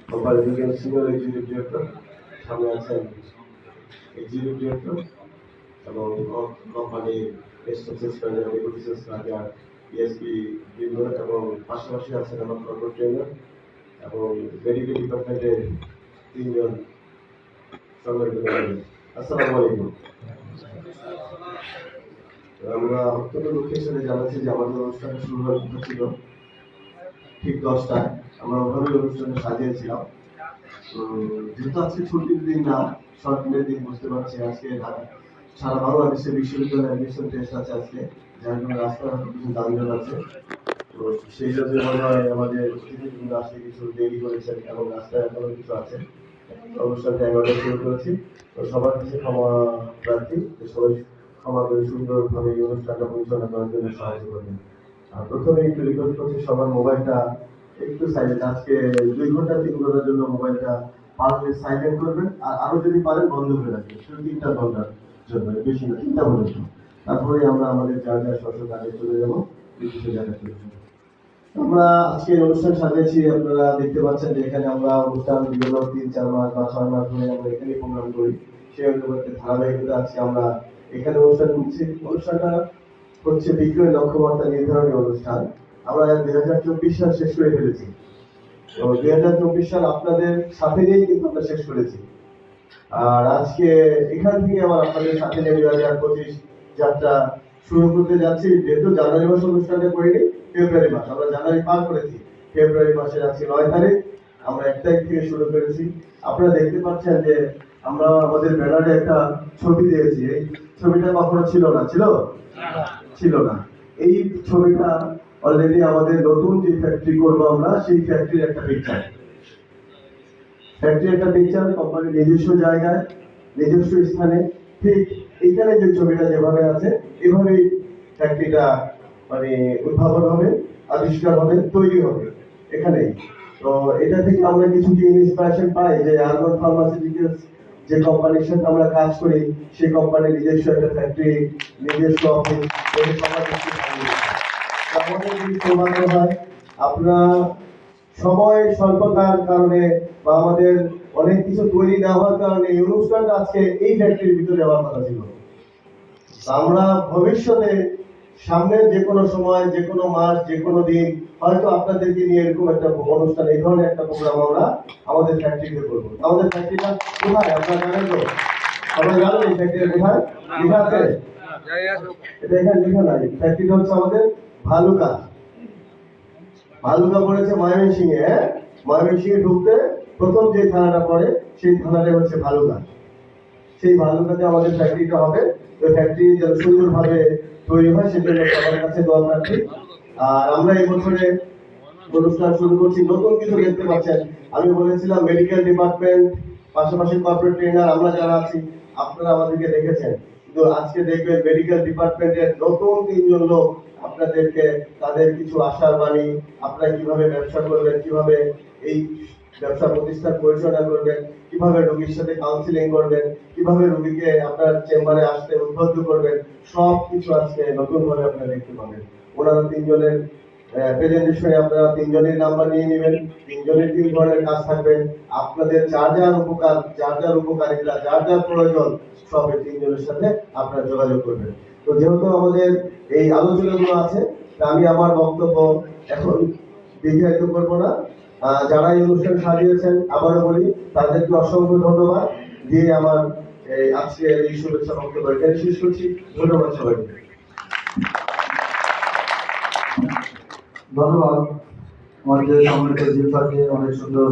Company থেকে senior executive director, সামনে আছেন এক্সিকিউটিভ ডিরেক্টর এবং কোম্পানির ডেপুটি সেলস ম্যানেজার, ইএসপি বৃন্দ এবং পাশাপাশি আছেন আমার কর্পোরেট ট্রেনার এবং মেডিকেল ডিপার্টমেন্টের 3 জন সম্মানিত মেম্বার। আসসালামু আলাইকুম। আমরা অত্যন্ত দুঃখের সাথে জানাচ্ছি যে আমাদের অনুষ্ঠানটা শুরু হওয়ার কথা ছিল ঠিক 10টায়। আমরা ওভাবে অনুষ্ঠানটা সাজিয়েছিলাম। যেহেতু আজকে ছুটির দিন না, শর্ট দিনের দিন, বুঝতে পারছি আজকে সারা বাংলাদেশে বিশ্ববিদ্যালয় অ্যাডমিশন টেস্ট আছে আজকে, যার জন্য রাস্তাঘাট কিছু যানজট আছে। তো সেই জন্য মনে হয় আমাদের অতিথিবৃন্দ আসতে কিছু দেরি করেছেন এবং রাস্তায় এখনো কিছু আছে। অনুষ্ঠানটা 11টায় শুরু করেছি। তো সবার কাছে ক্ষমা প্রার্থী, সবাই ক্ষমা করে সুন্দরভাবে এই অনুষ্ঠানটা পরিচালনা করার জন্য সাহায্য করবেন। আর প্রথমে একটু রিকোয়েস্ট করছি সবার মোবাইলটা একটু সাইলেন্ট, আজকে 2 ঘন্টা 3 ঘন্টার জন্য মোবাইলটা পারলে সাইলেন্ট করবেন, আর আরো যদি পারেন বন্ধ করে রাখবেন, শুধু 3টা ঘন্টার জন্য, বেশি না, 3টা পর্যন্ত। তারপরে আমরা আমাদের যা যা স্ব কাজে চলে যাবো, কিছু জায়গা চলে যাবো। আমরা আজকে অনুষ্ঠান সাজিয়েছি, আপনারা দেখতে পাচ্ছেন যে এখানে আমরা অনুষ্ঠান বিগত 3-4 মাস বা 6 মাস ধরে আমরা এখানে প্রোগ্রাম করি। সেই অনুপাতে ধারাবাহিকতা আজকে আমরা এখানে অনুষ্ঠান করছি। অনুষ্ঠানটা হচ্ছে বিক্রয় লক্ষ্যমাত্রা নির্ধারণী অনুষ্ঠান। আমরা 2024 সাল শেষ করে ফেলেছি। তো 2024 সাল আপনাদের সাথে নিয়েই কিন্তু আমরা শেষ করেছি। আর আজকে এখান থেকে আবার আপনাদের সাথে নিয়ে 2025 যাত্রা শুরু করতে যাচ্ছি। যেহেতু জানুয়ারি মাস অনুষ্ঠানটা করিনি, ফেব্রুয়ারি মাস, আমরা জানুয়ারি পার করেছি, ফেব্রুয়ারি মাসের আজকে 9 তারিখ, আমরা 1 তারিখ থেকে শুরু করেছি। আপনারা দেখতে পাচ্ছেন যে আমরা আমাদের ব্যানারে একটা ছবি দিয়েছি। এই ছবিটা কখনো ছিল না, ছিল না। এই ছবিটা অলরেডি আমাদের নতুন যে ফ্যাক্টরি করবো আমরা, সেই ফ্যাক্টরির একটা পিকচার। কোম্পানির নিজস্ব জায়গায়, নিজস্ব স্থানে, ঠিক এইখানে যে ছবিটা যেভাবে আছে এভাবেই ফ্যাক্টরিটা মানে উদ্ভাবন হবে, আবিষ্কার হবে, তৈরি হবে এখানেই। তো এটা থেকে আমরা কিছু কি ইন্সপিরেশন পাই যে আরবান ফার্মাসিউটিক্যালস যে কোম্পানির সাথে আমরা কাজ করি, সেই কোম্পানির নিজস্ব একটা ফ্যাক্টরি, নিজস্ব অফিস, আমাদের যদি সৌভাগ্য হয়, আপনারা সময় স্বল্পতার কারণে বা আমাদের অনেক কিছু তৈরি না হওয়ার কারণে এই অনুষ্ঠানটা আজকে এই ফ্যাক্টরির ভিতরে হওয়ার কথা ছিল। আমরা ভবিষ্যতে সামনে যে কোনো সময়, যে কোনো মাস, যে কোনো দিন হয়তো আপনাদেরকে নিয়ে এরকম একটা অনুষ্ঠান, এই ধরনের একটা প্রোগ্রাম আমরা আমাদের ফ্যাক্টরিতে করবো। আমাদের ফ্যাক্টরিটা কোথায় আপনারা জানেন তো? সবাই জানেন এই ফ্যাক্টরি কোথায় লেখা আছে? এটা এখানে লেখা নাই। ফ্যাক্টরিটা হচ্ছে আমাদের ভালুকা পড়েছে ময়মনসিংহে। ময়মনসিংহে ঢুকতে প্রথম যে থানাটা পড়ে সেই থানাটা হচ্ছে ভালুকা। সেই ভালুকাতে আমাদের ফ্যাক্টরিটা হবে। ওই ফ্যাক্টরি যেন সুন্দরভাবে তৈরি হয় সেজন্য সবার কাছে দোয়া প্রার্থী। আর আমরা এই বছরে অনুষ্ঠান শুরু করছি, নতুন কিছু দেখতে পাচ্ছেন। আমি বলেছিলাম মেডিকেল ডিপার্টমেন্ট, পাশাপাশি কর্পোরেট ট্রেনার আমরা যারা আছি, আপনারা আমাদেরকে দেখেছেন, কিন্তু আজকে দেখবেন মেডিকেল ডিপার্টমেন্টের নতুন 3 জন লোক আপনাদেরকে তাদের কিছু আশার বাণী, আপনারা কিভাবে ব্যবসা করবেন, কিভাবে এই ব্যবসা প্রতিষ্ঠান পরিচালনা করবেন, কিভাবে রোগীর সাথে কাউন্সিলিং করবেন, কিভাবে রোগীকে আপনার চেম্বারে আসতে উদ্বুদ্ধ করবেন, সব কিছু আজকে নতুন ভাবে আপনারা দেখতে পাবেন। ওনারা 3 জনের প্রেজেন্টেশনে আপনারা 3 জনের নাম্বার নিয়ে নেবেন। 3 জনের 3 ধরনের কাজ থাকবে। আপনাদের যার যার উপকার, যার যার উপকারিতা, যার যার প্রয়োজন, সব এই 3 জনের সাথে আপনারা যোগাযোগ করবেন। তো যেহেতু আমাদের এই আলোচনাগুলো আছে, আমি আমার বক্তব্য এখন দীর্ঘায়িত করব না। যারা এই অনুষ্ঠান সাজিয়েছেন আবারও বলি তাদেরকে অসংখ্য ধন্যবাদ দিয়ে আমার আজকে এই শুভেচ্ছা বক্তব্য এখানে শেষ করছি। ধন্যবাদ সবাইকে। ধন্যবাদ আমাদের সম্মানিত জিলফাকে অনেক সুন্দর